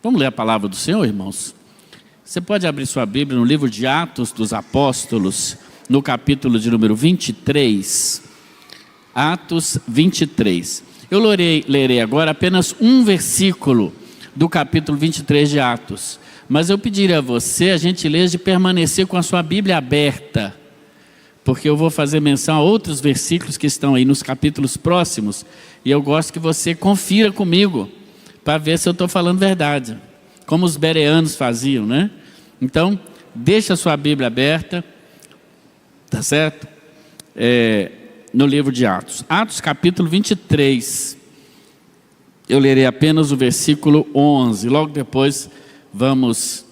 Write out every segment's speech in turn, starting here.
Vamos ler a palavra do Senhor, irmãos? Você pode abrir sua Bíblia no livro de Atos dos Apóstolos, no capítulo de número 23. Atos 23. Eu lerei agora apenas um versículo do capítulo 23 de Atos. Mas eu pediria a você a gentileza de permanecer com a sua Bíblia aberta, porque eu vou fazer menção a outros versículos que estão aí nos capítulos próximos, e eu gosto que você confira comigo, para ver se eu estou falando verdade, como os bereanos faziam, né? Então, deixa a sua Bíblia aberta, tá certo? No livro de Atos. Atos capítulo 23. Eu lerei apenas o versículo 11. Logo depois, vamos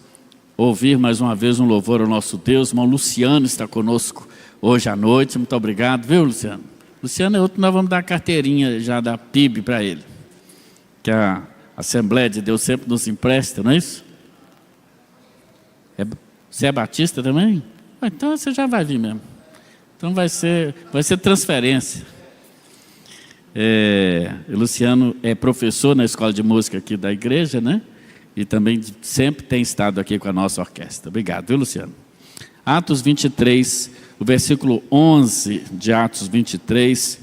ouvir mais uma vez um louvor ao nosso Deus. O irmão Luciano está conosco hoje à noite. Muito obrigado, viu, Luciano? Luciano é outro, nós vamos dar a carteirinha já da PIB para ele, que a Assembleia de Deus sempre nos empresta, não é isso? Você é batista também? Então você já vai vir mesmo. Então vai ser transferência. Luciano é professor na escola de música aqui da igreja, né? E também sempre tem estado aqui com a nossa orquestra. Obrigado, viu, Luciano? Atos 23, o versículo 11 de Atos 23,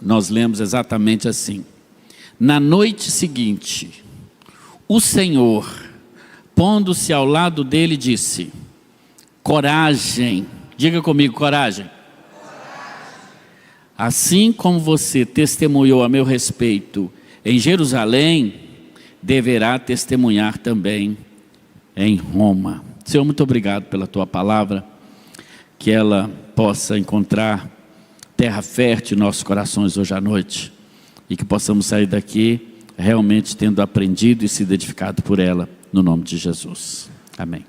nós lemos exatamente assim. Na noite seguinte, o Senhor, pondo-se ao lado dele, disse: coragem, diga comigo, coragem. Assim como você testemunhou a meu respeito em Jerusalém, deverá testemunhar também em Roma. Senhor, muito obrigado pela tua palavra, que ela possa encontrar terra fértil em nossos corações hoje à noite, e que possamos sair daqui realmente tendo aprendido e sido edificado por ela, no nome de Jesus. Amém.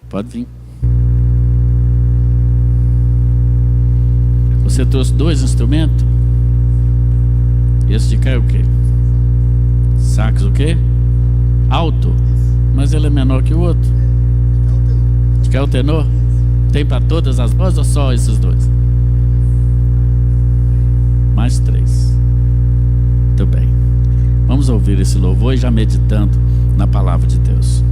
Pode vir. Você trouxe dois instrumentos? Esse de cá é o quê? Sax o quê? Alto? Mas ele é menor que o outro. De cá é o tenor? Tem para todas as vozes ou só esses dois? Mais três. Muito bem. Vamos ouvir esse louvor e já meditando na palavra de Deus.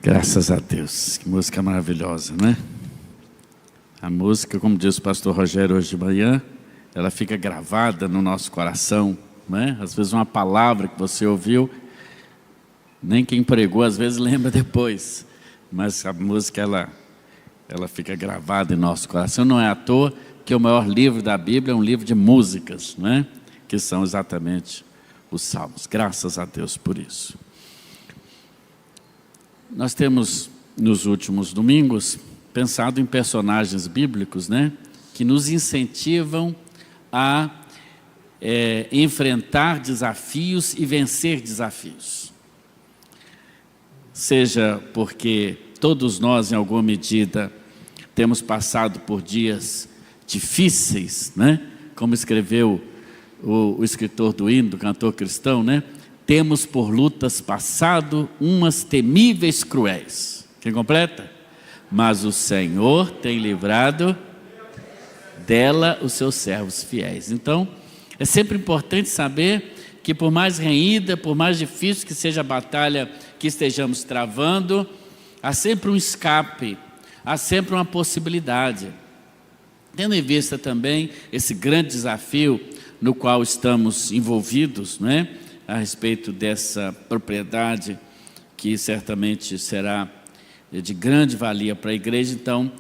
Graças a Deus, que música maravilhosa, né? A música, como diz o pastor Rogério hoje de manhã, ela fica gravada no nosso coração, né? Às vezes uma palavra que você ouviu, nem quem pregou às vezes lembra depois, mas a música ela fica gravada em nosso coração. Não é à toa que o maior livro da Bíblia é um livro de músicas, né? Que são exatamente os Salmos. Graças a Deus por isso. Nós temos, nos últimos domingos, pensado em personagens bíblicos, né, que nos incentivam a enfrentar desafios e vencer desafios. Seja porque todos nós, em alguma medida, temos passado por dias difíceis, né, como escreveu o escritor do hino, do cantor cristão, né? Temos por lutas passado umas temíveis cruéis. Quem completa? Mas o Senhor tem livrado dela os seus servos fiéis. Então, é sempre importante saber que por mais renhida, por mais difícil que seja a batalha que estejamos travando, há sempre um escape, há sempre uma possibilidade. Tendo em vista também esse grande desafio no qual estamos envolvidos, não é? A respeito dessa propriedade que certamente será de grande valia para a igreja. Então,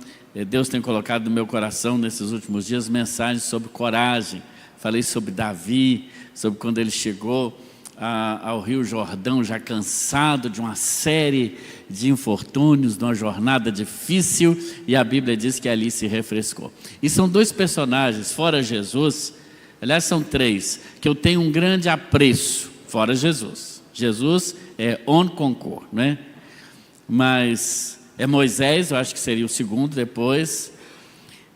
Deus tem colocado no meu coração nesses últimos dias mensagens sobre coragem. Falei sobre Davi, sobre quando ele chegou ao Rio Jordão, já cansado de uma série de infortúnios, de uma jornada difícil, e a Bíblia diz que ali se refrescou. E são dois personagens, fora Jesus, aliás são três, que eu tenho um grande apreço. Fora Jesus. Jesus é on concours, né? Mas é Moisés, eu acho que seria o segundo depois,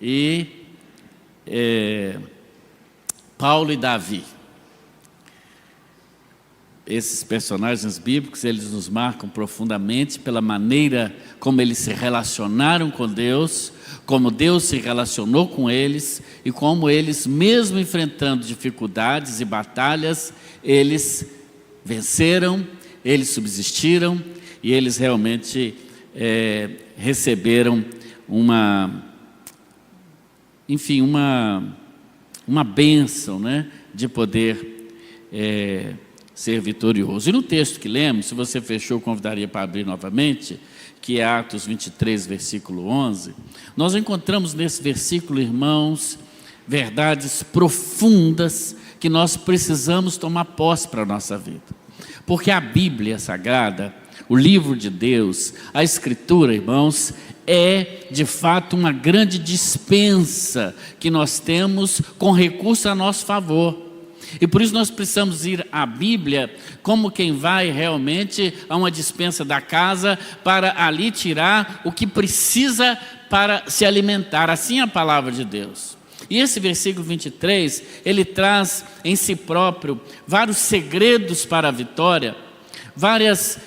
e Paulo e Davi. Esses personagens bíblicos, eles nos marcam profundamente pela maneira como eles se relacionaram com Deus, como Deus se relacionou com eles, e como eles, mesmo enfrentando dificuldades e batalhas, eles venceram, eles subsistiram, e eles realmente receberam uma bênção, né, de poder ser vitorioso. E no texto que lemos, se você fechou, eu convidaria para abrir novamente, que é Atos 23, versículo 11, nós encontramos nesse versículo, irmãos, verdades profundas que nós precisamos tomar posse para a nossa vida. Porque a Bíblia Sagrada, o livro de Deus, a Escritura, irmãos, é de fato uma grande dispensa que nós temos com recurso a nosso favor. E por isso nós precisamos ir à Bíblia como quem vai realmente a uma dispensa da casa para ali tirar o que precisa para se alimentar. Assim é a palavra de Deus. E esse versículo 23, ele traz em si próprio vários segredos para a vitória, várias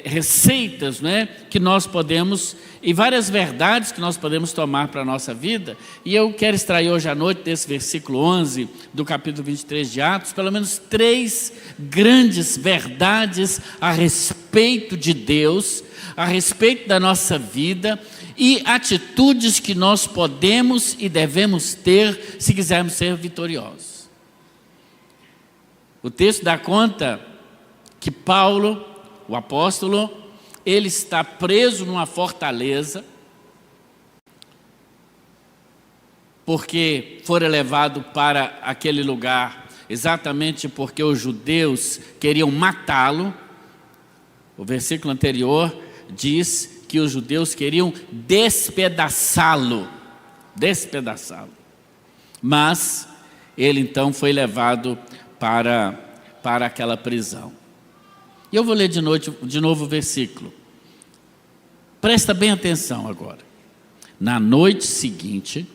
receitas, né, que nós podemos, e várias verdades que nós podemos tomar para a nossa vida. E eu quero extrair hoje à noite desse versículo 11 do capítulo 23 de Atos, pelo menos 3 grandes verdades a respeito de Deus, a respeito da nossa vida, e atitudes que nós podemos e devemos ter se quisermos ser vitoriosos. O texto dá conta que Paulo, o apóstolo, ele está preso numa fortaleza, porque fora levado para aquele lugar exatamente porque os judeus queriam matá-lo. O versículo anterior diz que os judeus queriam despedaçá-lo. Mas ele então foi levado para aquela prisão. E eu vou ler de novo o versículo. Presta bem atenção agora. Na noite seguinte,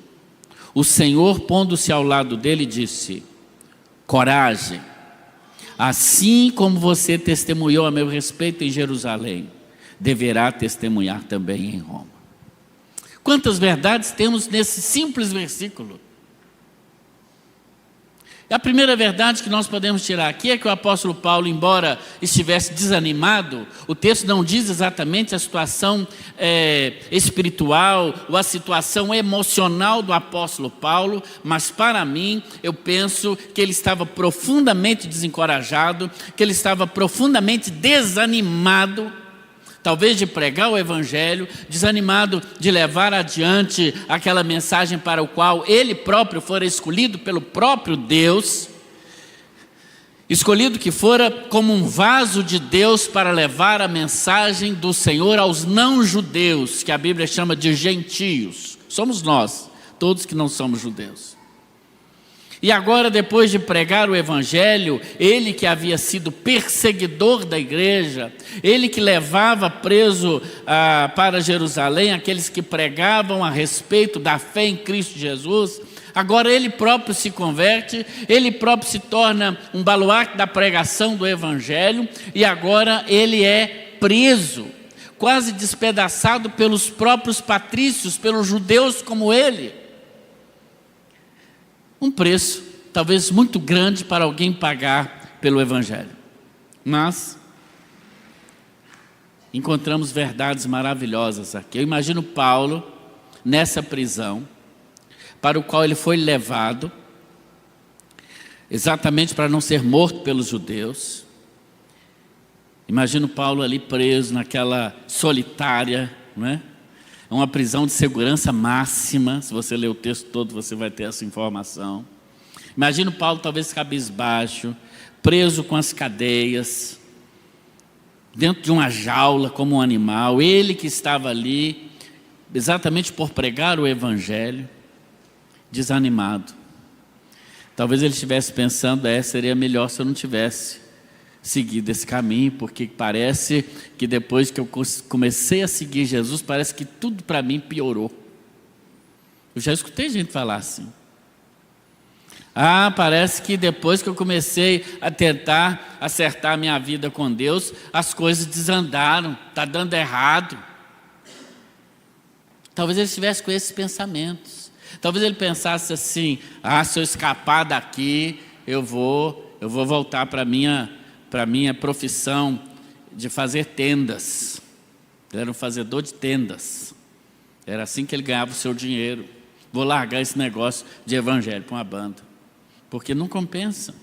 o Senhor, pondo-se ao lado dele, disse: coragem, assim como você testemunhou a meu respeito em Jerusalém, deverá testemunhar também em Roma. Quantas verdades temos nesse simples versículo? E a primeira verdade que nós podemos tirar aqui é que o apóstolo Paulo, embora estivesse desanimado, o texto não diz exatamente a situação espiritual ou a situação emocional do apóstolo Paulo, mas para mim, eu penso que ele estava profundamente desencorajado, que ele estava profundamente desanimado, talvez de pregar o evangelho, desanimado de levar adiante aquela mensagem para o qual ele próprio fora escolhido pelo próprio Deus, escolhido que fora como um vaso de Deus para levar a mensagem do Senhor aos não-judeus, que a Bíblia chama de gentios. Somos nós, todos que não somos judeus. E agora, depois de pregar o evangelho, ele que havia sido perseguidor da igreja, ele que levava preso para Jerusalém aqueles que pregavam a respeito da fé em Cristo Jesus, agora ele próprio se converte, ele próprio se torna um baluarte da pregação do evangelho, e agora ele é preso, quase despedaçado pelos próprios patrícios, pelos judeus como ele. Um preço, talvez muito grande para alguém pagar pelo evangelho. Mas encontramos verdades maravilhosas aqui. Eu imagino Paulo nessa prisão, para o qual ele foi levado, exatamente para não ser morto pelos judeus. Imagino Paulo ali preso naquela solitária, não é? Uma prisão de segurança máxima. Se você ler o texto todo, você vai ter essa informação. Imagino Paulo talvez cabisbaixo, preso com as cadeias, dentro de uma jaula como um animal. Ele que estava ali, exatamente por pregar o evangelho, desanimado. Talvez ele estivesse pensando, seria melhor se eu não tivesse seguido esse caminho, porque parece que depois que eu comecei a seguir Jesus, parece que tudo para mim piorou. Eu já escutei gente falar assim. Parece que depois que eu comecei a tentar acertar a minha vida com Deus, as coisas desandaram, está dando errado. Talvez ele estivesse com esses pensamentos. Talvez ele pensasse assim, se eu escapar daqui, eu vou voltar para a minha profissão de fazer tendas. Ele era um fazedor de tendas. Era assim que ele ganhava o seu dinheiro. Vou largar esse negócio de evangelho para uma banda, porque não compensa.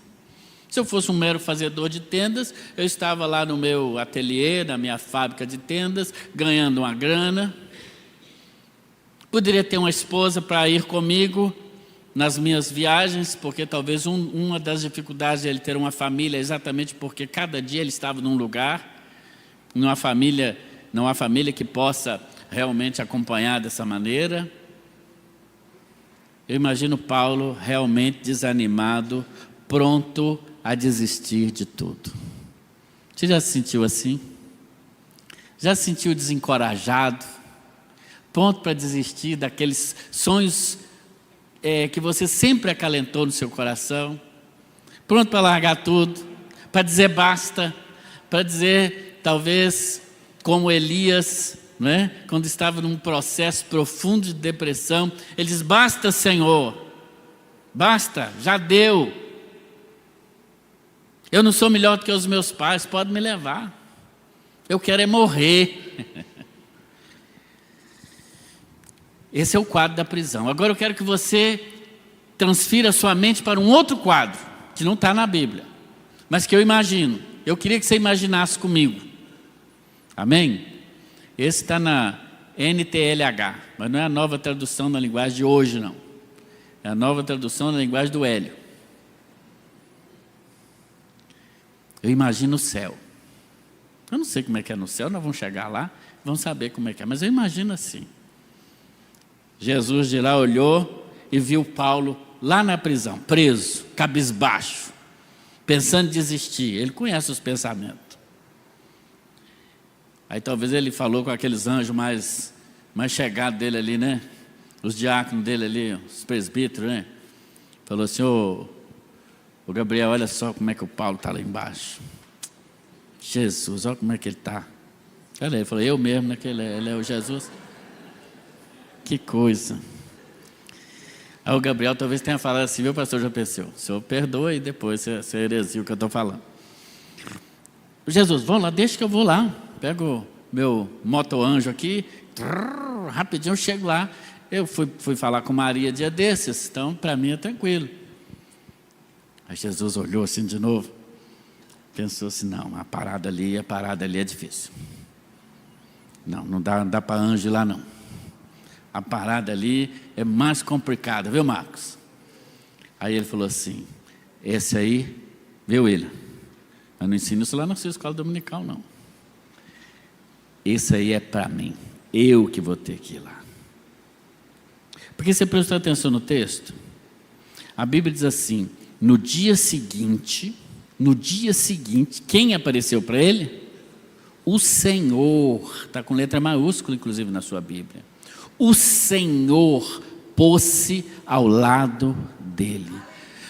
Se eu fosse um mero fazedor de tendas, eu estava lá no meu ateliê, na minha fábrica de tendas, ganhando uma grana. Poderia ter uma esposa para ir comigo nas minhas viagens, porque talvez uma das dificuldades de ele ter uma família é exatamente porque cada dia ele estava num lugar, não há família que possa realmente acompanhar dessa maneira. Eu imagino Paulo realmente desanimado, pronto a desistir de tudo. Você já se sentiu assim? Já se sentiu desencorajado, pronto para desistir daqueles sonhos que você sempre acalentou no seu coração, pronto para largar tudo, para dizer basta, para dizer, talvez, como Elias, não é? Quando estava num processo profundo de depressão, ele diz, basta Senhor, basta, já deu, eu não sou melhor do que os meus pais, pode me levar, eu quero morrer. Esse é o quadro da prisão. Agora eu quero que você transfira sua mente para um outro quadro, que não está na Bíblia, mas que eu imagino. Eu queria que você imaginasse comigo. Amém? Esse está na NTLH, mas não é a nova tradução na linguagem de hoje, não. É a nova tradução na linguagem do Hélio. Eu imagino o céu. Eu não sei como é que é no céu, nós vamos chegar lá, vamos saber como é que é, mas eu imagino assim. Jesus de lá olhou e viu Paulo lá na prisão, preso, cabisbaixo, pensando em desistir. Ele conhece os pensamentos. Aí talvez ele falou com aqueles anjos mais chegados dele ali, né? Os diáconos dele ali, os presbíteros, né? Falou assim, ô Gabriel, olha só como é que o Paulo está lá embaixo. Jesus, olha como é que ele está. Ele falou, eu mesmo, né? Que ele é o Jesus. Que coisa. Aí o Gabriel talvez tenha falado assim, viu, pastor João Pessoa? O senhor perdoa e depois você heresia o que eu estou falando. Jesus, vamos lá, deixa que eu vou lá. Pego meu moto-anjo aqui, rapidinho eu chego lá. Eu fui falar com Maria dia desses, então para mim é tranquilo. Aí Jesus olhou assim de novo, pensou assim, não, a parada ali é difícil. Não dá para anjo ir lá não. A parada ali é mais complicada, viu, Marcos? Aí ele falou assim, esse aí, viu, William? Eu não ensino isso lá na sua escola dominical, não. Esse aí é para mim, eu que vou ter que ir lá. Porque você prestou atenção no texto? A Bíblia diz assim, no dia seguinte, quem apareceu para ele? O Senhor, está com letra maiúscula, inclusive, na sua Bíblia. O Senhor pôs-se ao lado dele.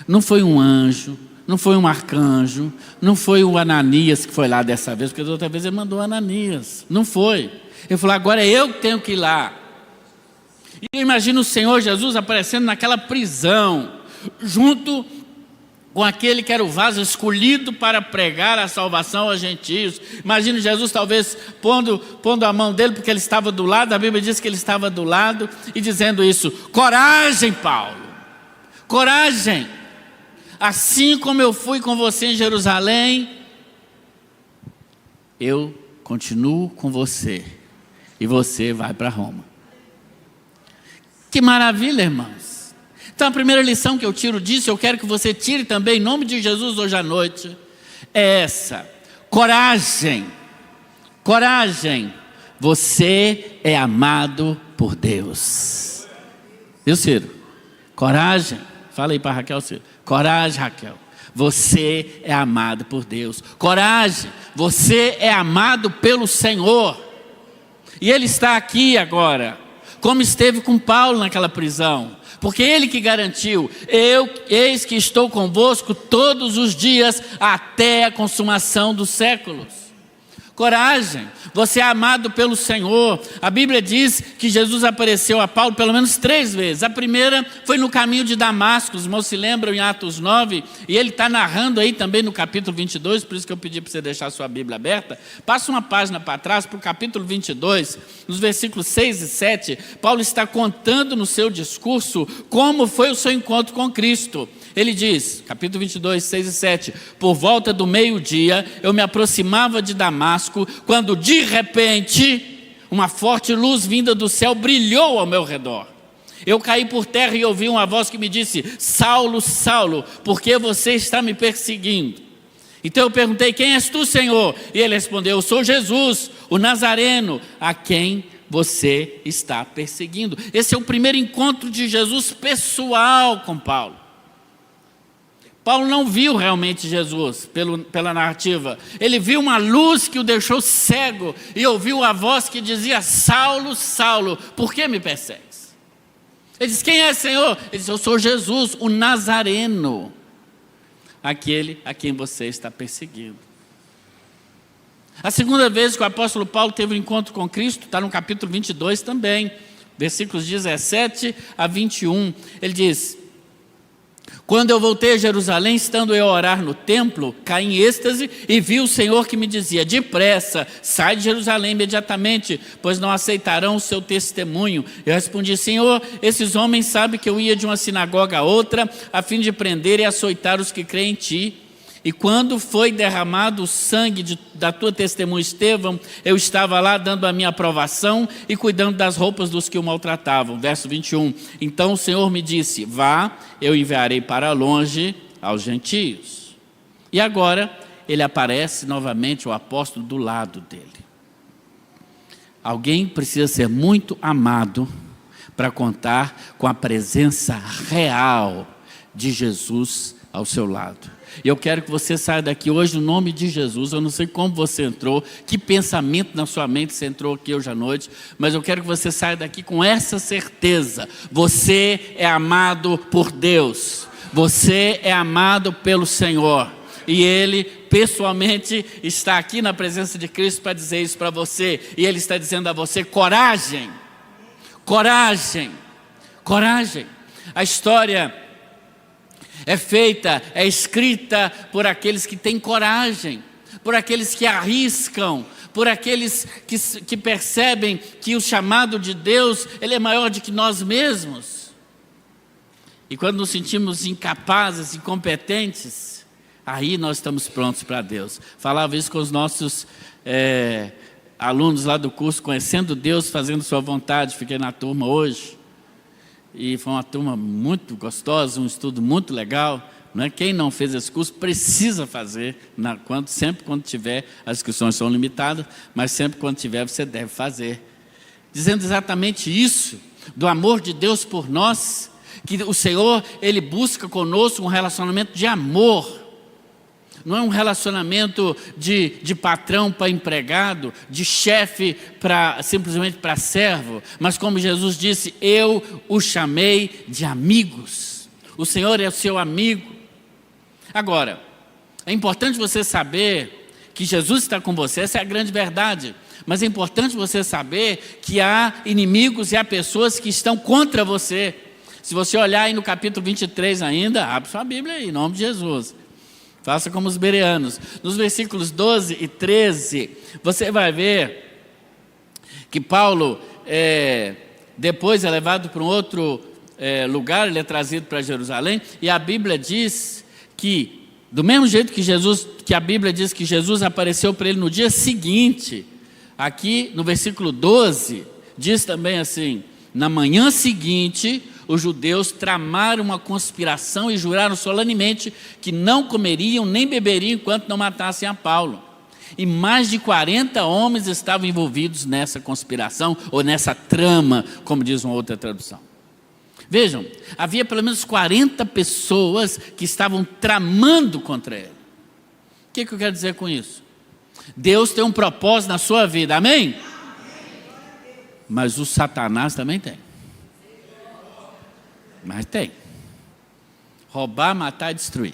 Não foi um anjo, não foi um arcanjo, não foi o Ananias que foi lá dessa vez, porque da outra vez ele mandou o Ananias. Não foi. Ele falou, agora é eu que tenho que ir lá. E eu imagino o Senhor Jesus aparecendo naquela prisão, junto com aquele que era o vaso escolhido para pregar a salvação aos gentios. Imagina Jesus talvez pondo a mão dele, porque ele estava do lado, a Bíblia diz que ele estava do lado, e dizendo isso, coragem, Paulo, coragem, assim como eu fui com você em Jerusalém, eu continuo com você, e você vai para Roma. Que maravilha, irmãos. Então a primeira lição que eu tiro disso, eu quero que você tire também, em nome de Jesus, hoje à noite, é essa: coragem, coragem, você é amado por Deus. Viu, Ciro? Coragem, fala aí para Raquel, Ciro. Coragem, Raquel, você é amado por Deus. Coragem, você é amado pelo Senhor. E Ele está aqui agora, como esteve com Paulo naquela prisão. Porque Ele que garantiu, eis que estou convosco todos os dias, até a consumação dos séculos. Coragem, você é amado pelo Senhor. A Bíblia diz que Jesus apareceu a Paulo pelo menos 3 vezes. A primeira foi no caminho de Damasco, os irmãos se lembram, em Atos 9, e ele está narrando aí também no capítulo 22, por isso que eu pedi para você deixar a sua Bíblia aberta. Passa uma página para trás, para o capítulo 22, nos versículos 6 e 7, Paulo está contando no seu discurso como foi o seu encontro com Cristo. Ele diz, capítulo 22, 6 e 7, por volta do meio-dia, eu me aproximava de Damasco, quando de repente, uma forte luz vinda do céu brilhou ao meu redor. Eu caí por terra e ouvi uma voz que me disse, Saulo, Saulo, por que você está me perseguindo? Então eu perguntei, quem és tu, Senhor? E ele respondeu, eu sou Jesus, o Nazareno, a quem você está perseguindo. Esse é o primeiro encontro de Jesus pessoal com Paulo. Paulo não viu realmente Jesus pela narrativa. Ele viu uma luz que o deixou cego e ouviu a voz que dizia, Saulo, Saulo, por que me persegues? Ele disse, quem é, Senhor? Ele disse, eu sou Jesus, o Nazareno, aquele a quem você está perseguindo. A segunda vez que o apóstolo Paulo teve um encontro com Cristo, está no capítulo 22 também, versículos 17 a 21, ele diz, quando eu voltei a Jerusalém, estando eu a orar no templo, caí em êxtase e vi o Senhor que me dizia, depressa, sai de Jerusalém imediatamente, pois não aceitarão o seu testemunho. Eu respondi, Senhor, esses homens sabem que eu ia de uma sinagoga a outra, a fim de prender e açoitar os que creem em ti. E quando foi derramado o sangue da tua testemunha Estevão, eu estava lá dando a minha aprovação e cuidando das roupas dos que o maltratavam. Verso 21, então o Senhor me disse, vá, eu enviarei para longe aos gentios. E agora ele aparece novamente, o apóstolo do lado dele. Alguém precisa ser muito amado para contar com a presença real de Jesus ao seu lado. E eu quero que você saia daqui hoje no nome de Jesus. Eu não sei como você entrou, que pensamento na sua mente você entrou aqui hoje à noite, mas eu quero que você saia daqui com essa certeza: você é amado por Deus, você é amado pelo Senhor, e Ele pessoalmente está aqui na presença de Cristo para dizer isso para você, e Ele está dizendo a você, coragem, coragem, coragem. A história é feita, é escrita por aqueles que têm coragem, por aqueles que arriscam, por aqueles que percebem que o chamado de Deus, ele é maior do que nós mesmos. E quando nos sentimos incapazes, incompetentes, aí nós estamos prontos para Deus. Falava isso com os nossos alunos lá do curso, Conhecendo Deus, Fazendo Sua Vontade. Fiquei na turma hoje. E foi uma turma muito gostosa, um estudo muito legal. Não é? Quem não fez esse curso precisa fazer, sempre quando tiver, as inscrições são limitadas, mas sempre quando tiver você deve fazer. Dizendo exatamente isso, do amor de Deus por nós, que o Senhor, Ele busca conosco um relacionamento de amor. Não é um relacionamento de patrão para empregado, de chefe simplesmente para servo, mas como Jesus disse, eu o chamei de amigos. O Senhor é o seu amigo. Agora, é importante você saber que Jesus está com você, essa é a grande verdade. Mas é importante você saber que há inimigos e há pessoas que estão contra você. Se você olhar aí no capítulo 23 ainda, abre sua Bíblia aí, em nome de Jesus. Faça como os bereanos. Nos versículos 12 e 13, você vai ver que Paulo, depois é levado para um outro lugar, ele é trazido para Jerusalém, e a Bíblia diz que, do mesmo jeito que a Bíblia diz que Jesus apareceu para ele no dia seguinte, aqui no versículo 12, diz também assim: na manhã seguinte, os judeus tramaram uma conspiração e juraram solenemente que não comeriam nem beberiam enquanto não matassem a Paulo. E mais de 40 homens estavam envolvidos nessa conspiração, ou nessa trama, como diz uma outra tradução. Vejam, havia pelo menos 40 pessoas que estavam tramando contra ele. O que eu quero dizer com isso? Deus tem um propósito na sua vida, amém? Mas o Satanás também tem. Mas tem. Roubar, matar e destruir.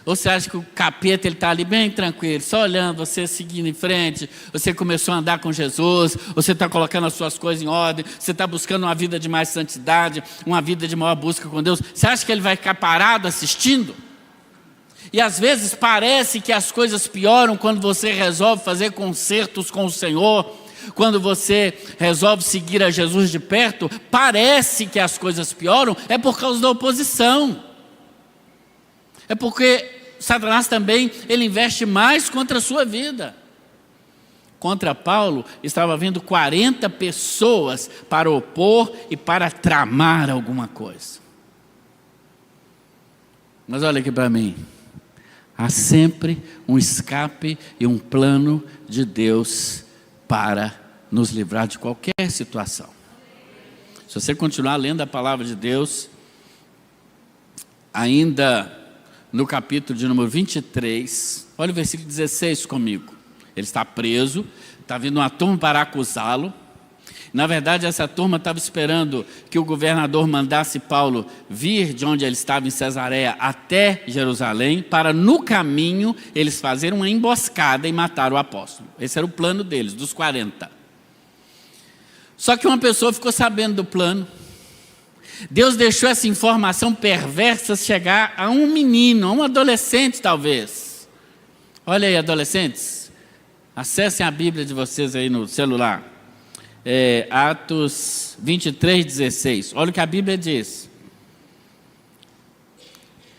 Ou você acha que o capeta está ali bem tranquilo, só olhando, você seguindo em frente, você começou a andar com Jesus, você está colocando as suas coisas em ordem, você está buscando uma vida de mais santidade, uma vida de maior busca com Deus. Você acha que ele vai ficar parado assistindo? E às vezes parece que as coisas pioram quando você resolve fazer concertos com o Senhor, quando você resolve seguir a Jesus de perto. Parece que as coisas pioram, é por causa da oposição. É porque Satanás também, ele investe mais contra a sua vida. Contra Paulo, estava vindo 40 pessoas para opor e para tramar alguma coisa. Mas olha aqui para mim. Há sempre um escape e um plano de Deus para nos livrar de qualquer situação. Se você continuar lendo a palavra de Deus, ainda no capítulo de número 23, olha o versículo 16 comigo. Ele está preso, está vindo uma turma para acusá-lo. Na verdade, essa turma estava esperando que o governador mandasse Paulo vir de onde ele estava, em Cesareia, até Jerusalém, para no caminho eles fazerem uma emboscada e matar o apóstolo. Esse era o plano deles, dos 40. Só que uma pessoa ficou sabendo do plano. Deus deixou essa informação perversa chegar a um menino, a um adolescente talvez. Olha aí, adolescentes, acessem a Bíblia de vocês aí no celular. Atos 23, 16. Olha o que a Bíblia diz.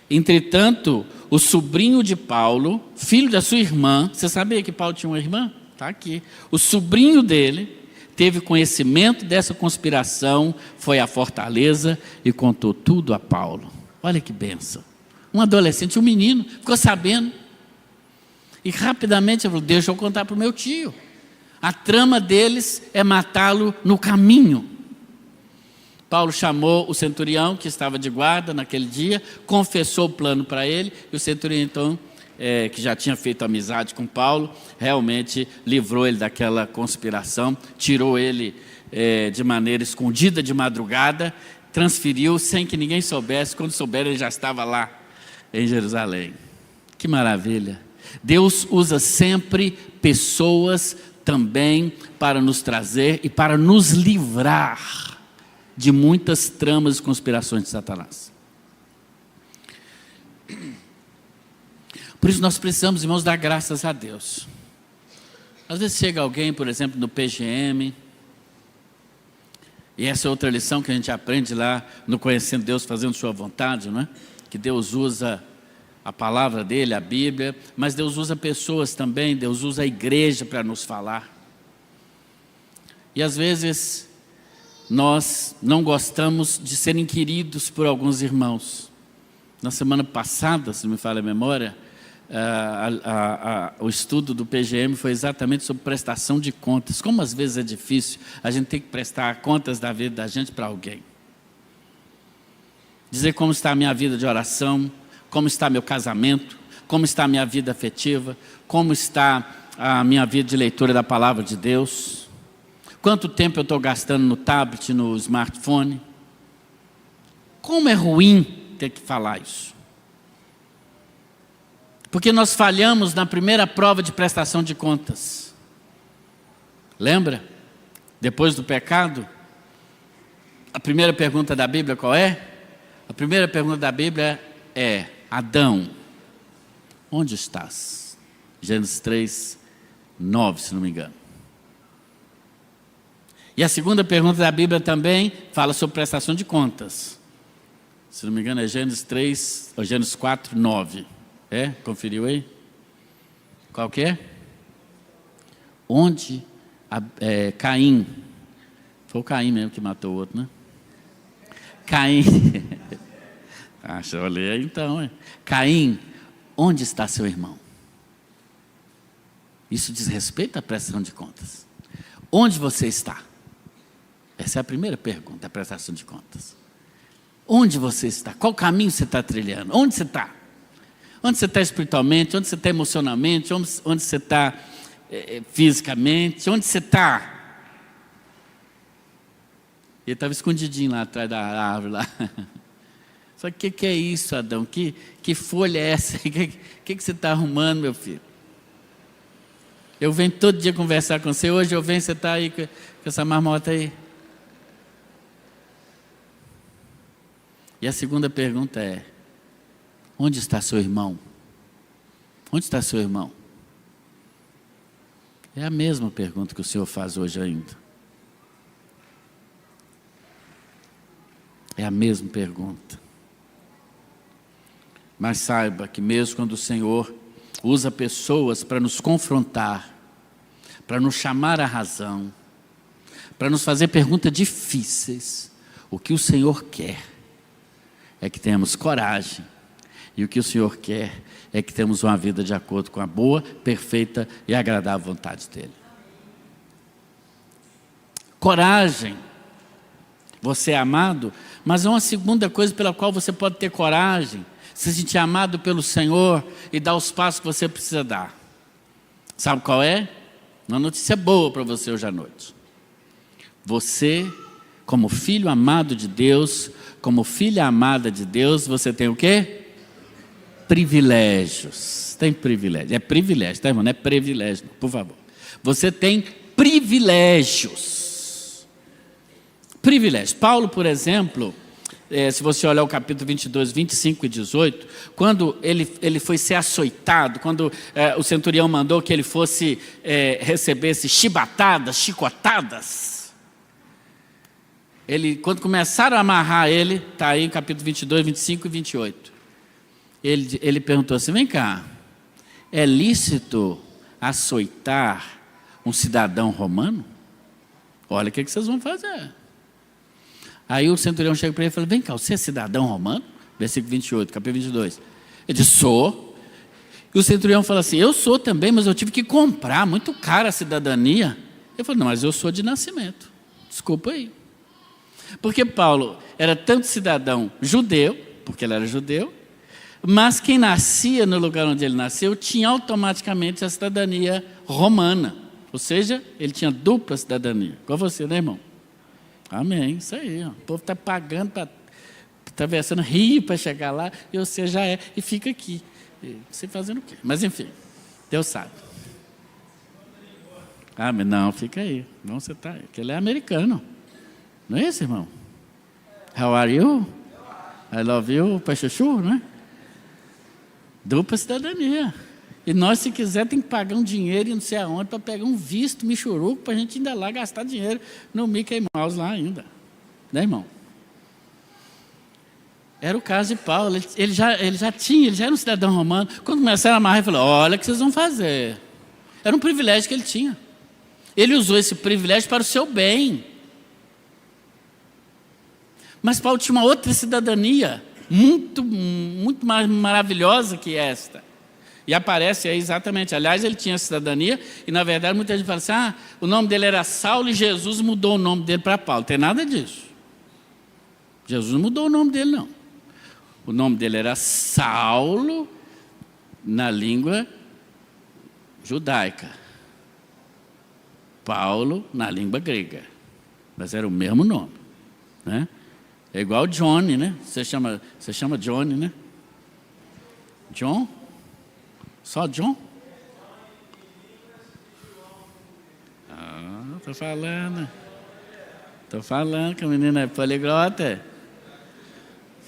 Entretanto, o sobrinho de Paulo, filho da sua irmã, você sabia que Paulo tinha uma irmã? Está aqui. O sobrinho dele teve conhecimento dessa conspiração, foi à fortaleza e contou tudo a Paulo. Olha que bênção. Um adolescente, um menino, ficou sabendo. E rapidamente ele falou: deixa eu contar para o meu tio. A trama deles é matá-lo no caminho. Paulo chamou o centurião que estava de guarda naquele dia, confessou o plano para ele, e o centurião então, que já tinha feito amizade com Paulo, realmente livrou ele daquela conspiração, tirou ele de maneira escondida de madrugada, transferiu sem que ninguém soubesse. Quando souberam, ele já estava lá em Jerusalém. Que maravilha! Deus usa sempre pessoas também para nos trazer e para nos livrar de muitas tramas e conspirações de Satanás. Por isso nós precisamos, irmãos, dar graças a Deus. Às vezes chega alguém, por exemplo, no PGM, e essa é outra lição que a gente aprende lá no Conhecendo Deus, Fazendo Sua Vontade, não é? Que Deus usa a palavra dele, a Bíblia, mas Deus usa pessoas também, Deus usa a igreja para nos falar. E às vezes nós não gostamos de ser inquiridos por alguns irmãos. Na semana passada, se não me falha a memória, o estudo do PGM foi exatamente sobre prestação de contas. Como às vezes é difícil a gente ter que prestar contas da vida da gente para alguém. Dizer como está a minha vida de oração, como está meu casamento, como está a minha vida afetiva, como está a minha vida de leitura da palavra de Deus, quanto tempo eu estou gastando no tablet, no smartphone. Como é ruim ter que falar isso. Porque nós falhamos na primeira prova de prestação de contas. Lembra? Depois do pecado, a primeira pergunta da Bíblia qual é? A primeira pergunta da Bíblia é: Adão, onde estás? Gênesis 3, 9, se não me engano. E a segunda pergunta da Bíblia também fala sobre prestação de contas. Se não me engano é Gênesis 3, ou Gênesis 4, 9. É? Conferiu aí? Qual que é? Onde Caim, foi o Caim mesmo que matou o outro, né? Caim, deixa eu ler aí então. Caim, onde está seu irmão? Isso diz respeito à prestação de contas. Onde você está? Essa é a primeira pergunta, a prestação de contas. Onde você está? Qual caminho você está trilhando? Onde você está? Onde você está espiritualmente? Onde você está emocionalmente? Onde você está fisicamente? Onde você está? Ele estava escondidinho lá atrás da árvore lá. Só que o que é isso, Adão? Que folha é essa? O que você está arrumando, meu filho? Eu venho todo dia conversar com você. Hoje eu venho, você está aí com essa marmota aí. E a segunda pergunta é: onde está seu irmão? Onde está seu irmão? É a mesma pergunta que o Senhor faz hoje ainda. É a mesma pergunta. Mas saiba que mesmo quando o Senhor usa pessoas para nos confrontar, para nos chamar à razão, para nos fazer perguntas difíceis, o que o Senhor quer é que tenhamos coragem. E o que o Senhor quer é que tenhamos uma vida de acordo com a boa, perfeita e agradável vontade dEle. Coragem. Você é amado, mas é uma segunda coisa pela qual você pode ter coragem, se sentir amado pelo Senhor e dar os passos que você precisa dar. Sabe qual é? Uma notícia boa para você hoje à noite. Você, como filho amado de Deus, como filha amada de Deus, você tem o quê? Privilégios. Tem privilégio. É privilégio, tá, irmão? Não é privilégio, não, por favor. Você tem privilégios. Privilégios. Paulo, por exemplo, se você olhar o capítulo 22, 25 e 18, quando ele foi ser açoitado, quando o centurião mandou que ele fosse recebesse chibatadas, chicotadas, quando começaram a amarrar ele, está aí no capítulo 22, 25 e 28, ele perguntou assim: vem cá, é lícito açoitar um cidadão romano? Olha o que vocês vão fazer. Aí o centurião chega para ele e fala: vem cá, você é cidadão romano? Versículo 28, capítulo 22. Ele diz: sou. E o centurião fala assim: eu sou também, mas eu tive que comprar, muito cara a cidadania. Ele falou: não, mas eu sou de nascimento. Desculpa aí. Porque Paulo era tanto cidadão judeu, porque ele era judeu, mas quem nascia no lugar onde ele nasceu tinha automaticamente a cidadania romana. Ou seja, ele tinha dupla cidadania. Igual você, né, irmão? Amém, isso aí. Ó. O povo está pagando para atravessando rio para chegar lá, e você já é, e fica aqui. E você fazendo o quê? Mas enfim, Deus sabe. Amém, não, fica aí. Não, você está. Porque ele é americano. Não é isso, irmão? How are you? I love you, Pachuchu, né? Dupla cidadania. E nós, se quiser, tem que pagar um dinheiro e não sei aonde para pegar um visto michuruco para a gente ainda lá gastar dinheiro no Mickey Mouse lá ainda. Né, irmão? Era o caso de Paulo. Ele já era um cidadão romano. Quando começaram a amarrar, ele falou: olha o que vocês vão fazer. Era um privilégio que ele tinha. Ele usou esse privilégio para o seu bem. Mas Paulo tinha uma outra cidadania, muito mais maravilhosa que esta. E aparece aí exatamente. Aliás, ele tinha cidadania, e na verdade muita gente fala assim: o nome dele era Saulo e Jesus mudou o nome dele para Paulo. Não tem nada disso. Jesus não mudou o nome dele, não. O nome dele era Saulo na língua judaica. Paulo na língua grega. Mas era o mesmo nome, né? É igual Johnny, né? Você chama Johnny, né? John? Só John? Tô falando que a menina é poliglota.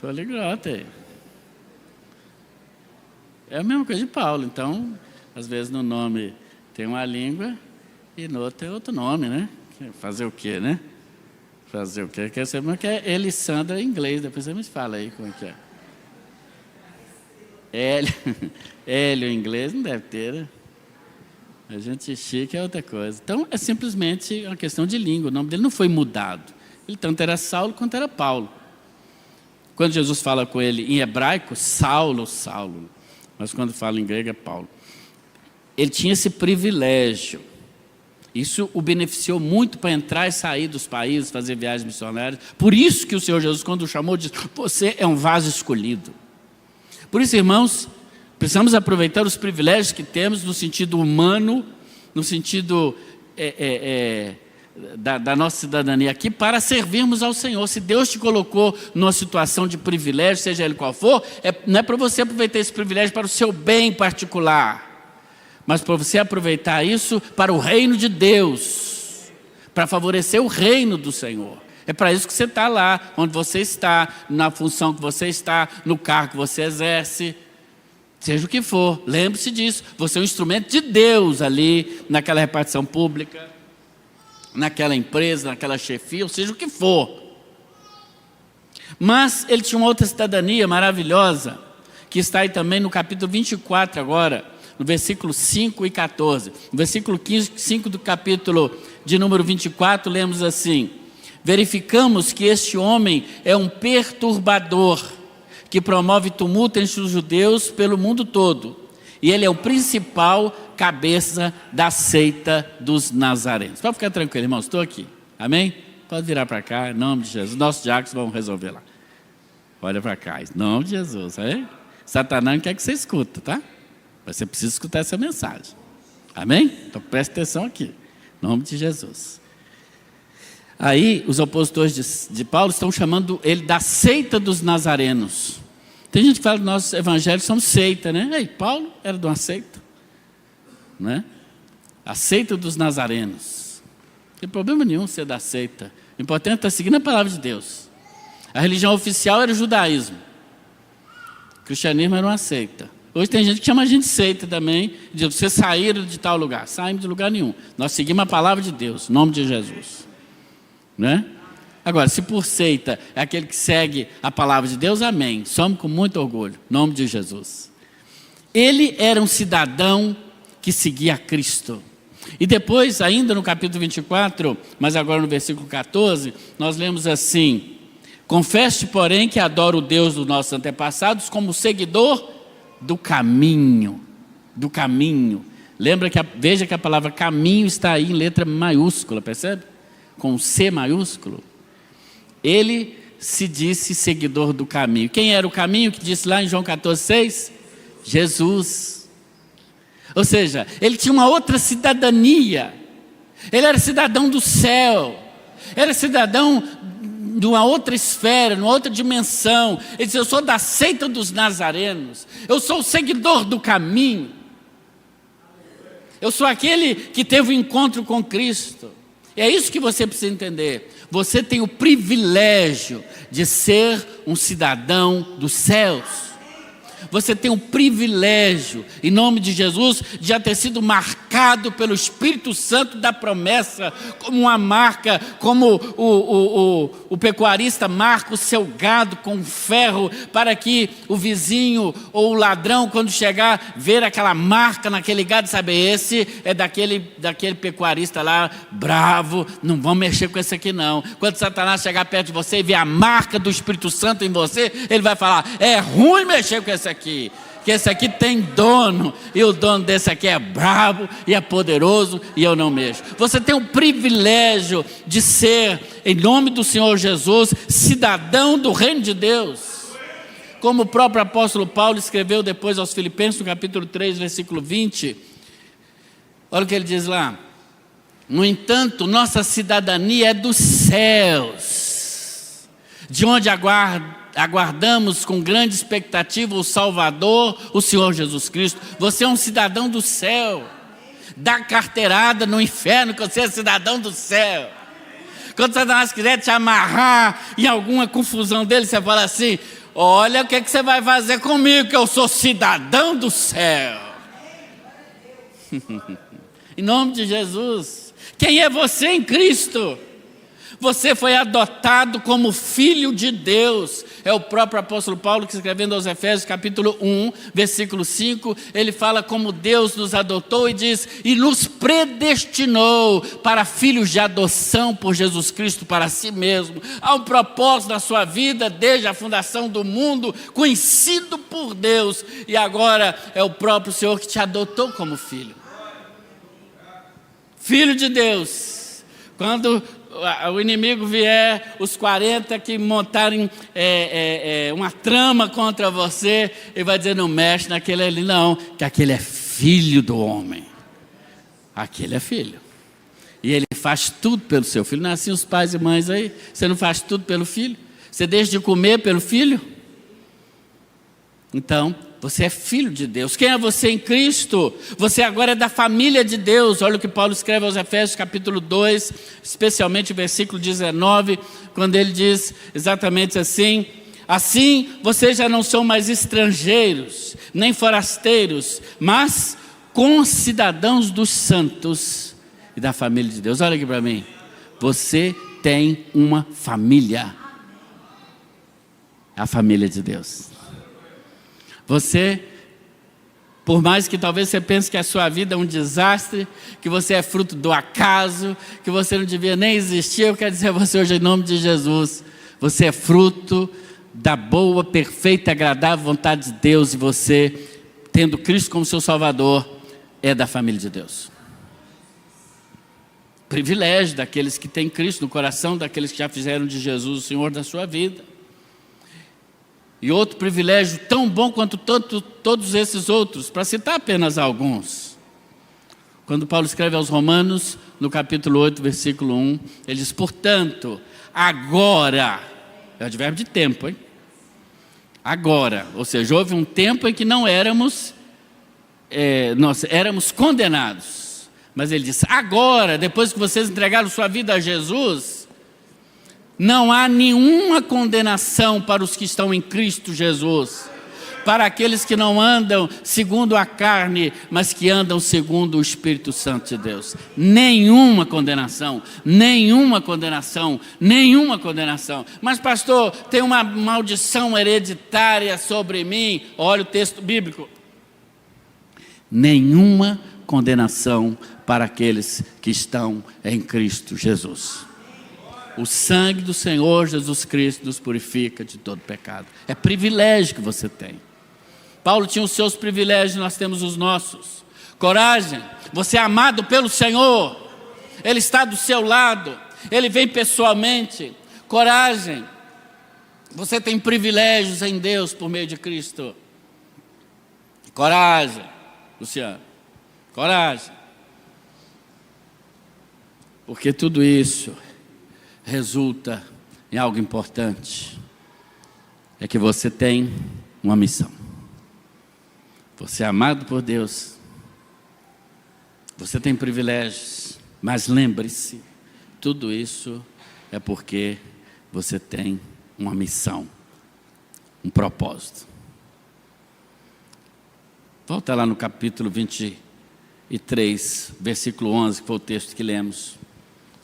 Poliglota. É a mesma coisa de Paulo. Então, às vezes no nome tem uma língua e no outro tem outro nome, né? Fazer o quê, né? Fazer o quê? Quer saber que é Elisandra em inglês. Depois você me fala aí como é que é. Hélio em inglês não deve ter, né? A gente chique é outra coisa. Então, é simplesmente uma questão de língua. O nome dele não foi mudado. Ele tanto era Saulo quanto era Paulo. Quando Jesus fala com ele em hebraico, Saulo. Mas quando fala em grego é Paulo. Ele tinha esse privilégio. Isso o beneficiou muito para entrar e sair dos países, fazer viagens missionárias. Por isso que o Senhor Jesus, quando o chamou, disse: você é um vaso escolhido. Por isso, irmãos, precisamos aproveitar os privilégios que temos no sentido humano, no sentido da nossa cidadania aqui, para servirmos ao Senhor. Se Deus te colocou numa situação de privilégio, seja ele qual for, não é para você aproveitar esse privilégio para o seu bem particular, mas para você aproveitar isso para o reino de Deus, para favorecer o reino do Senhor. É para isso que você está lá, onde você está, na função que você está, no cargo que você exerce, seja o que for. Lembre-se disso, você é um instrumento de Deus ali, naquela repartição pública, naquela empresa, naquela chefia, ou seja o que for. Mas ele tinha uma outra cidadania maravilhosa, que está aí também no capítulo 24 agora, no versículo 5 e 14. No versículo 5 do capítulo de número 24, lemos assim: verificamos que este homem é um perturbador, que promove tumulto entre os judeus pelo mundo todo. E ele é o principal cabeça da seita dos nazarenos. Pode ficar tranquilo, irmãos, estou aqui. Amém? Pode virar para cá, em nome de Jesus. Nossos diáconos vão resolver lá. Olha para cá, em nome de Jesus. Aí, Satanás não quer que você escuta, tá? Mas você precisa escutar essa mensagem. Amém? Então preste atenção aqui. Em nome de Jesus. Aí, os opositores de Paulo estão chamando ele da seita dos nazarenos. Tem gente que fala que nós evangélicos somos seita, né? Ei, Paulo era de uma seita, né? A seita dos nazarenos. Não tem problema nenhum ser da seita. O importante é estar seguindo a palavra de Deus. A religião oficial era o judaísmo. O cristianismo era uma seita. Hoje tem gente que chama a gente de seita também. Diz: vocês saíram de tal lugar. Saímos de lugar nenhum. Nós seguimos a palavra de Deus, em nome de Jesus. Né? Agora, se por seita é aquele que segue a palavra de Deus, amém. Somos com muito orgulho, em nome de Jesus. Ele era um cidadão que seguia a Cristo. E depois, ainda no capítulo 24, mas agora no versículo 14, nós lemos assim: confesse, porém, que adora o Deus dos nossos antepassados como seguidor do caminho. Do caminho. Veja que a palavra caminho está aí em letra maiúscula, percebe? Com C maiúsculo. Ele se disse seguidor do caminho. Quem era o caminho que disse lá em João 14,6? Jesus. Ou seja, ele tinha uma outra cidadania. Ele era cidadão do céu. Era cidadão de uma outra esfera, numa outra dimensão. Ele disse: eu sou da seita dos nazarenos. Eu sou o seguidor do caminho. Eu sou aquele que teve o encontro com Cristo. É isso que você precisa entender. Você tem o privilégio de ser um cidadão dos céus. Você tem o privilégio, em nome de Jesus, de já ter sido marcado pelo Espírito Santo da promessa, como uma marca, como o pecuarista marca o seu gado com ferro, para que o vizinho ou o ladrão, quando chegar, ver aquela marca naquele gado, saber, esse é daquele pecuarista lá, bravo, não vão mexer com esse aqui não. Quando Satanás chegar perto de você e ver a marca do Espírito Santo em você, ele vai falar, é ruim mexer com esse aqui, que esse aqui tem dono, e o dono desse aqui é bravo e é poderoso, e eu não mexo. Você tem o privilégio de ser, em nome do Senhor Jesus, cidadão do reino de Deus. Como o próprio apóstolo Paulo escreveu depois aos Filipenses, no capítulo 3, versículo 20, olha o que ele diz lá: no entanto, nossa cidadania é dos céus, de onde aguardamos com grande expectativa o Salvador, o Senhor Jesus Cristo. Você é um cidadão do céu. Dá carteirada no inferno que você é cidadão do céu. Quando Satanás quiser te amarrar em alguma confusão dele, você fala assim, olha o que você vai fazer comigo, que eu sou cidadão do céu. Em nome de Jesus. Quem é você em Cristo? Você foi adotado como filho de Deus. É o próprio apóstolo Paulo que, escrevendo aos Efésios, capítulo 1, versículo 5, ele fala como Deus nos adotou e diz, e nos predestinou para filhos de adoção por Jesus Cristo para si mesmo. Há um propósito na sua vida desde a fundação do mundo, conhecido por Deus, e agora é o próprio Senhor que te adotou como filho. Filho de Deus. Quando o inimigo vier, os 40 que montarem uma trama contra você, ele vai dizer, não mexe naquele ali não, que aquele é filho do homem. Aquele é filho. E ele faz tudo pelo seu filho. Não é assim os pais e mães aí? Você não faz tudo pelo filho? Você deixa de comer pelo filho? Então, você é filho de Deus. Quem é você em Cristo? Você agora é da família de Deus. Olha o que Paulo escreve aos Efésios capítulo 2, especialmente o versículo 19, quando ele diz exatamente assim, assim vocês já não são mais estrangeiros, nem forasteiros, mas concidadãos dos santos e da família de Deus. Olha aqui para mim, você tem uma família, a família de Deus. Você, por mais que talvez você pense que a sua vida é um desastre, que você é fruto do acaso, que você não devia nem existir, eu quero dizer a você hoje em nome de Jesus, você é fruto da boa, perfeita, agradável vontade de Deus, e você, tendo Cristo como seu Salvador, é da família de Deus. Privilégio daqueles que têm Cristo no coração, daqueles que já fizeram de Jesus o Senhor da sua vida. E outro privilégio tão bom quanto todos esses outros, para citar apenas alguns. Quando Paulo escreve aos Romanos, no capítulo 8, versículo 1, ele diz, portanto, agora, é o advérbio de tempo, hein? Agora, ou seja, houve um tempo em que não éramos, nós éramos condenados. Mas ele diz, agora, depois que vocês entregaram sua vida a Jesus, não há nenhuma condenação para os que estão em Cristo Jesus, para aqueles que não andam segundo a carne, mas que andam segundo o Espírito Santo de Deus. Nenhuma condenação, nenhuma condenação, nenhuma condenação. Mas pastor, tem uma maldição hereditária sobre mim. Olha o texto bíblico. Nenhuma condenação para aqueles que estão em Cristo Jesus. O sangue do Senhor Jesus Cristo nos purifica de todo pecado. É privilégio que você tem. Paulo tinha os seus privilégios, nós temos os nossos. Coragem, você é amado pelo Senhor. Ele está do seu lado. Ele vem pessoalmente. Coragem, você tem privilégios em Deus por meio de Cristo. Coragem, Luciano. Coragem. Porque tudo isso resulta em algo importante, é que você tem uma missão. Você é amado por Deus, você tem privilégios, mas lembre-se tudo isso é porque você tem uma missão, um propósito. Volta lá no capítulo 23, versículo 11, que foi o texto que lemos.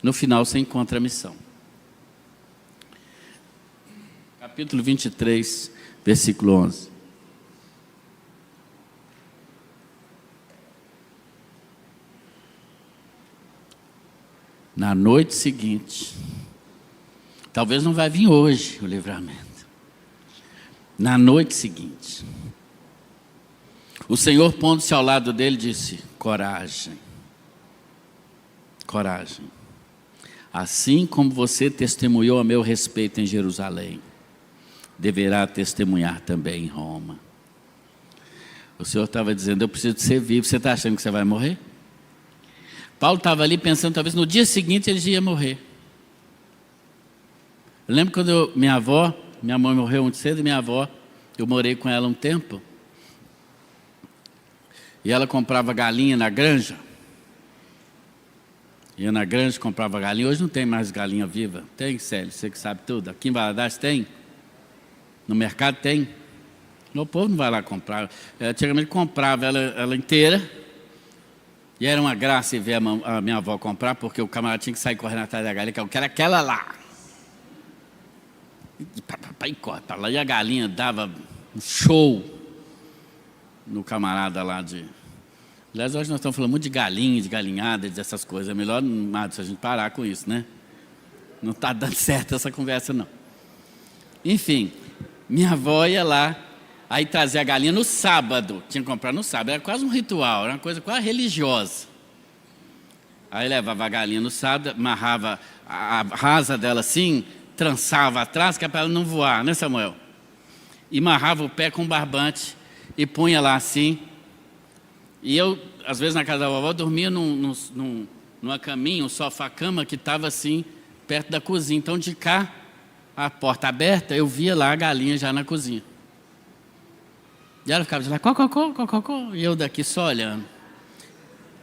No final você encontra a missão. Capítulo 23, versículo 11. Na noite seguinte, talvez não vai vir hoje o livramento. Na noite seguinte, o Senhor, pondo-se ao lado dele, disse: coragem, coragem. Assim como você testemunhou a meu respeito em Jerusalém, deverá testemunhar também em Roma. O Senhor estava dizendo: eu preciso de ser vivo. Você está achando que você vai morrer? Paulo estava ali pensando, talvez no dia seguinte ele ia morrer. Eu lembro quando minha mãe morreu muito cedo, e minha avó, eu morei com ela um tempo, e ela comprava galinha na granja. Ia na granja, comprava galinha. Hoje não tem mais galinha viva. Tem, Célio? Você que sabe tudo. Aqui em Valadares tem. No mercado tem. O povo não vai lá comprar. Antigamente comprava ela inteira. E era uma graça ver a minha avó comprar, porque o camarada tinha que sair correndo atrás da galinha, que eu quero aquela lá. E corre para lá. E a galinha dava um show no camarada lá de... Aliás, hoje nós estamos falando muito de galinha, de galinhada, dessas coisas. É melhor, Madison, a gente parar com isso, né? Não está dando certo essa conversa, não. Enfim, minha avó ia lá, aí trazia a galinha no sábado. Tinha que comprar no sábado, era quase um ritual, era uma coisa quase religiosa. Aí levava a galinha no sábado, amarrava a rasa dela assim, trançava atrás, que é para ela não voar, né, Samuel? E amarrava o pé com barbante e punha lá assim. E eu, às vezes na casa da vovó, dormia numa caminha, um sofá-cama que estava assim, perto da cozinha. Então de cá, a porta aberta, eu via lá a galinha já na cozinha. E ela ficava de lá, có, e eu daqui só olhando.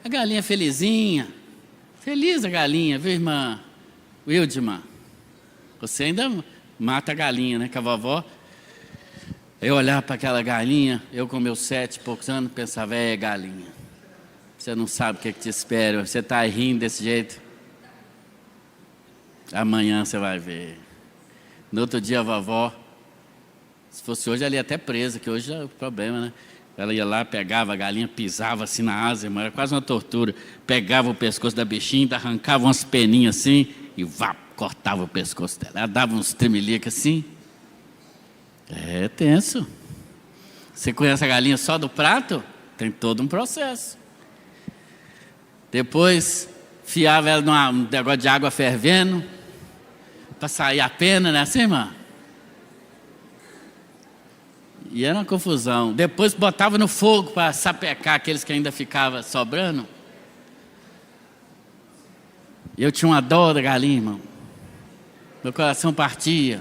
A galinha felizinha, feliz a galinha, viu, irmã Wildman? Você ainda mata a galinha, né, com a vovó. Eu olhava para aquela galinha, eu com meus 7 e poucos anos, pensava: galinha, você não sabe o que te espera, você está rindo desse jeito. Amanhã você vai ver. No outro dia a vovó, se fosse hoje, ela ia até presa, que hoje é o problema, né? Ela ia lá, pegava a galinha, pisava assim na asa, irmão, era quase uma tortura. Pegava o pescoço da bichinha, arrancava umas peninhas assim e cortava o pescoço dela. Ela dava uns tremelicos assim. É tenso. Você conhece a galinha só do prato? Tem todo um processo. Depois, fiava ela num negócio de água fervendo, para sair a pena, né assim, irmã? E era uma confusão. Depois botava no fogo para sapecar aqueles que ainda ficavam sobrando. E eu tinha uma dó da galinha, irmão. Meu coração partia.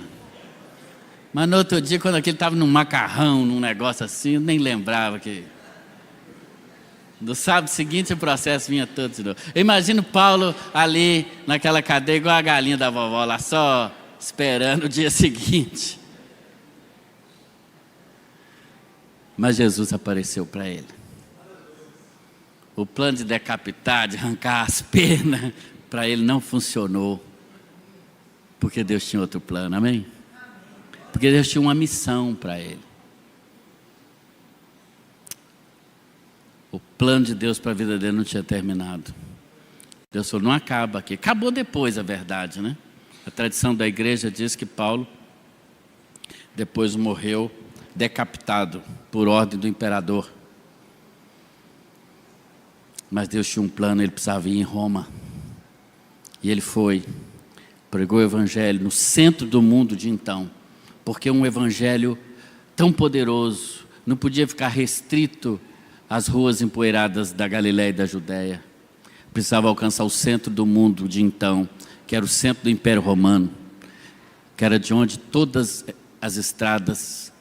Mas no outro dia, quando aquele estava num macarrão, num negócio assim, eu nem lembrava que... No sábado seguinte, o processo vinha todo de novo. Eu imagino Paulo ali, naquela cadeia, igual a galinha da vovó lá, só esperando o dia seguinte. Mas Jesus apareceu para ele. O plano de decapitar, de arrancar as penas, para ele não funcionou. Porque Deus tinha outro plano, amém? Porque Deus tinha uma missão para ele. O plano de Deus para a vida dele não tinha terminado. Deus falou: não acaba aqui. Acabou depois, a verdade, né? A tradição da igreja diz que Paulo depois morreu decapitado por ordem do imperador. Mas Deus tinha um plano, ele precisava ir em Roma. E ele foi, pregou o evangelho no centro do mundo de então. Porque um evangelho tão poderoso não podia ficar restrito às ruas empoeiradas da Galiléia e da Judéia. Precisava alcançar o centro do mundo de então, que era o centro do Império Romano, que era de onde todas as estradas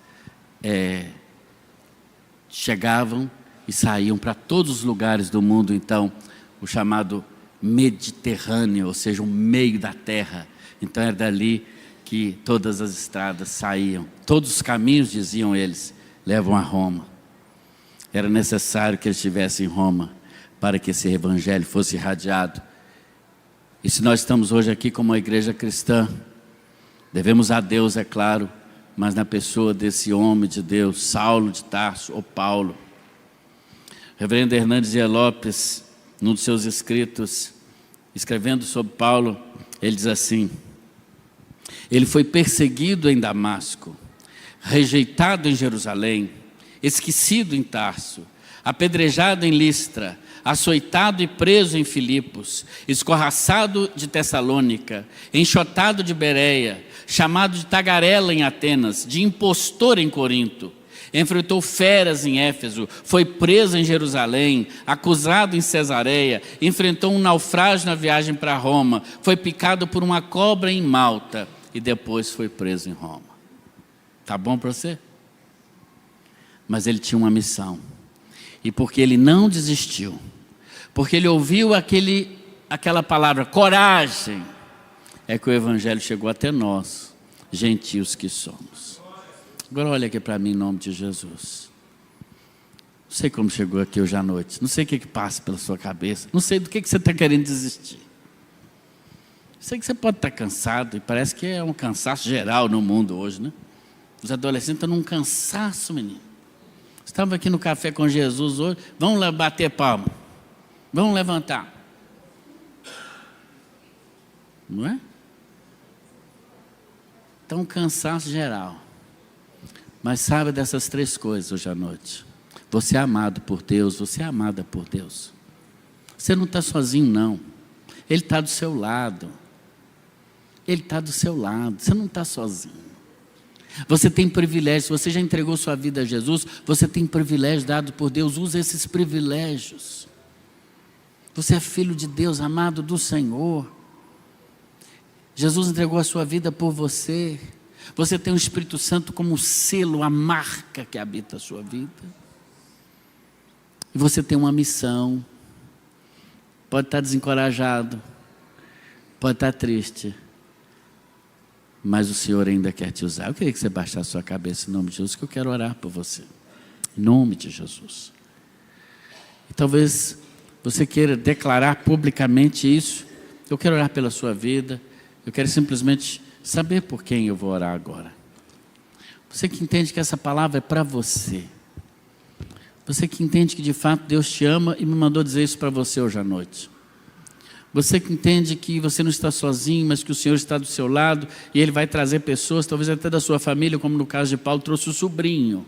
chegavam e saíam para todos os lugares do mundo. Então, o chamado Mediterrâneo, ou seja, o meio da terra. Então era dali que todas as estradas saíam. Todos os caminhos, diziam eles, levam a Roma. Era necessário que eles estivessem em Roma para que esse evangelho fosse irradiado. E se nós estamos hoje aqui como uma igreja cristã, devemos a Deus, é claro, mas na pessoa desse homem de Deus, Saulo de Tarso, ou Paulo. Reverendo Hernandes Dias Lopes, num dos seus escritos, escrevendo sobre Paulo, ele diz assim: ele foi perseguido em Damasco, rejeitado em Jerusalém, esquecido em Tarso, apedrejado em Listra, açoitado e preso em Filipos, escorraçado de Tessalônica, enxotado de Bereia, chamado de tagarela em Atenas, de impostor em Corinto. Enfrentou feras em Éfeso, foi preso em Jerusalém, acusado em Cesareia, enfrentou um naufrágio na viagem para Roma, foi picado por uma cobra em Malta e depois foi preso em Roma. Tá bom para você? Mas ele tinha uma missão. E porque ele não desistiu, porque ele ouviu aquela palavra, coragem, é que o evangelho chegou até nós, gentios que somos. Agora olha aqui para mim em nome de Jesus. Não sei como chegou aqui hoje à noite, não sei o que passa pela sua cabeça, não sei do que você está querendo desistir. Sei que você pode estar cansado, e parece que é um cansaço geral no mundo hoje, né? Os adolescentes estão num cansaço, menino. Estava aqui no café com Jesus hoje, vamos lá bater palma, vamos levantar. Não é? Então, um cansaço geral. Mas sabe dessas três coisas hoje à noite. Você é amado por Deus, você é amada por Deus. Você não está sozinho não. Ele está do seu lado. Ele está do seu lado, você não está sozinho. Você tem privilégios, você já entregou sua vida a Jesus, você tem privilégios dados por Deus, use esses privilégios. Você é filho de Deus, amado do Senhor. Jesus entregou a sua vida por você. Você tem o Espírito Santo como selo, a marca que habita a sua vida. E você tem uma missão. Pode estar desencorajado, pode estar triste, mas o Senhor ainda quer te usar. Eu queria que você baixasse a sua cabeça em nome de Jesus, que eu quero orar por você. Em nome de Jesus. E talvez você queira declarar publicamente isso. Eu quero orar pela sua vida. Eu quero simplesmente saber por quem eu vou orar agora. Você que entende que essa palavra é para você. Você que entende que de fato Deus te ama e me mandou dizer isso para você hoje à noite. Você que entende que você não está sozinho, mas que o Senhor está do seu lado e Ele vai trazer pessoas, talvez até da sua família, como no caso de Paulo, trouxe o sobrinho.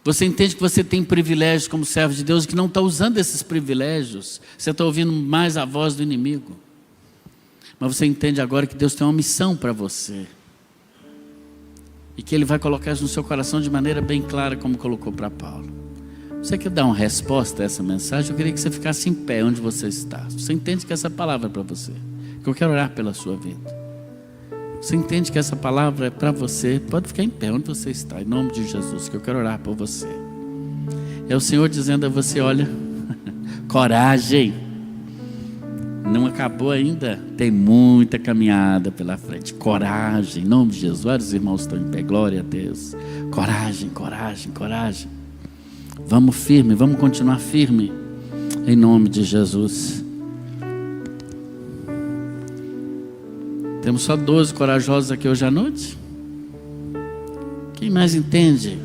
Você entende que você tem privilégios como servo de Deus e que não está usando esses privilégios. Você está ouvindo mais a voz do inimigo. Mas você entende agora que Deus tem uma missão para você. E que Ele vai colocar isso no seu coração de maneira bem clara, como colocou para Paulo. Você quer dar uma resposta a essa mensagem? Eu queria que você ficasse em pé onde você está. Você entende que essa palavra é para você? Que eu quero orar pela sua vida. Você entende que essa palavra é para você? Pode ficar em pé onde você está, em nome de Jesus, que eu quero orar por você. É o Senhor dizendo a você, olha, coragem. Não acabou ainda, tem muita caminhada pela frente. Coragem, em nome de Jesus. Vários irmãos estão em pé, glória a Deus. Coragem, coragem, coragem. Vamos firme, vamos continuar firme, em nome de Jesus. Temos só 12 corajosos aqui hoje à noite. Quem mais entende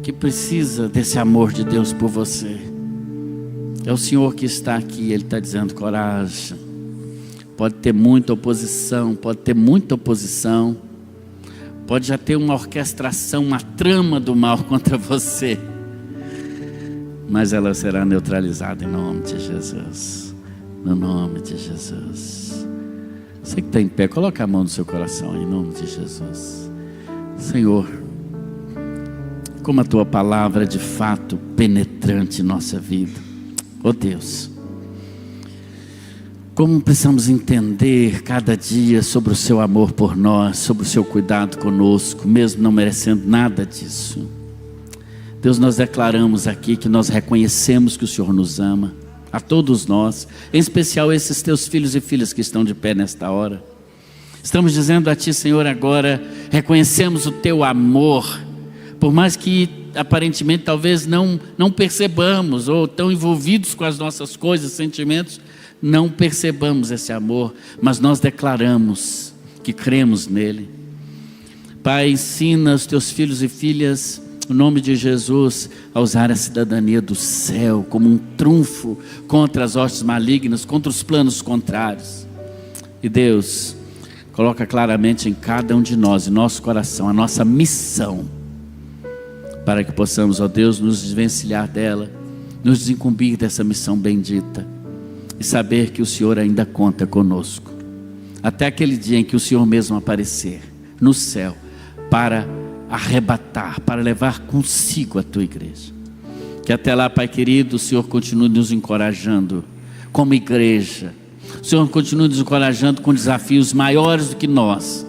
que precisa desse amor de Deus por você? É o Senhor que está aqui, Ele está dizendo coragem. Pode ter muita oposição, pode já ter uma orquestração, uma trama do mal contra você, mas ela será neutralizada em nome de Jesus. No nome de Jesus. Você que está em pé, coloca a mão no seu coração em nome de Jesus. Senhor, como a Tua palavra é de fato penetrante em nossa vida. Oh Deus, como precisamos entender cada dia sobre o Seu amor por nós, sobre o Seu cuidado conosco, mesmo não merecendo nada disso. Deus, nós declaramos aqui que nós reconhecemos que o Senhor nos ama. a todos nós, em especial esses teus filhos e filhas que estão de pé nesta hora. Estamos dizendo a Ti, Senhor, agora, reconhecemos o Teu amor, por mais que aparentemente talvez não percebamos, ou tão envolvidos com as nossas coisas, sentimentos, não percebamos esse amor, mas nós declaramos que cremos nele. Pai, ensina os Teus filhos e filhas, no nome de Jesus, a usar a cidadania do céu como um trunfo contra as hostes malignas, contra os planos contrários. E Deus, coloca claramente em cada um de nós, em nosso coração, a nossa missão, para que possamos, ó Deus, nos desvencilhar dela, nos desincumbir dessa missão bendita, e saber que o Senhor ainda conta conosco, até aquele dia em que o Senhor mesmo aparecer no céu, para arrebatar, para levar consigo a Tua igreja. Que até lá, Pai querido, o Senhor continue nos encorajando, como igreja. O Senhor continue nos encorajando com desafios maiores do que nós,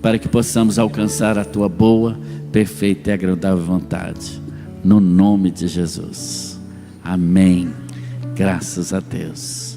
para que possamos alcançar a Tua boa, perfeita e agradável vontade, no nome de Jesus. Amém. Graças a Deus.